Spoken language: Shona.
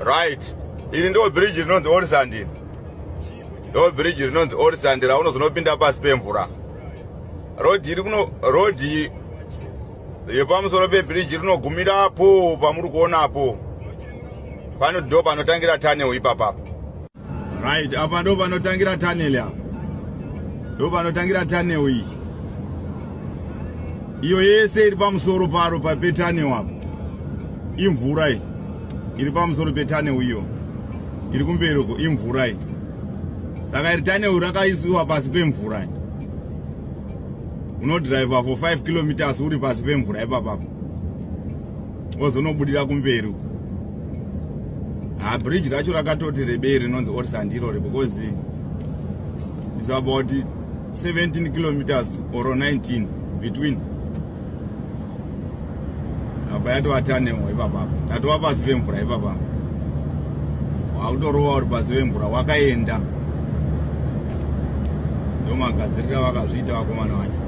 Right. Ili ndo bridge rinonzi Orisand. Ndo bridge rinonzi Orisand raunozonopinda pasi pemvura. Road iri kuno road yepamusoro pebridge rinogumira apo pamuri kuona apo. Pano ndo panotangira tunnel ipapa. Right, apa ndo panotangira tunnel apa. Ndo panotangira tunnel iyi. Iyo yese iri pamusoro paro papetunnel apo. Imvura iyi. Iri pamusoro petunnel iyo. Iri kumberi uko imvura iyi. Saka iri tunnel rakaisiwa pasi pemvura iyi. Unodrive for 5 kilometers uri pasi pemvura ipapa. Ozonobudira kumberi uko. Bridge racho rakatoti rebei rinonzi Orisand irori because it's about 17 kilometers or 19 between. Apa yatova tunnel ipapa. Tatova pasi pemvura ipapa. Wakutorova uri pasi pemvura wakaenda. Ndomagadzirira vakazviita vakomana vacho.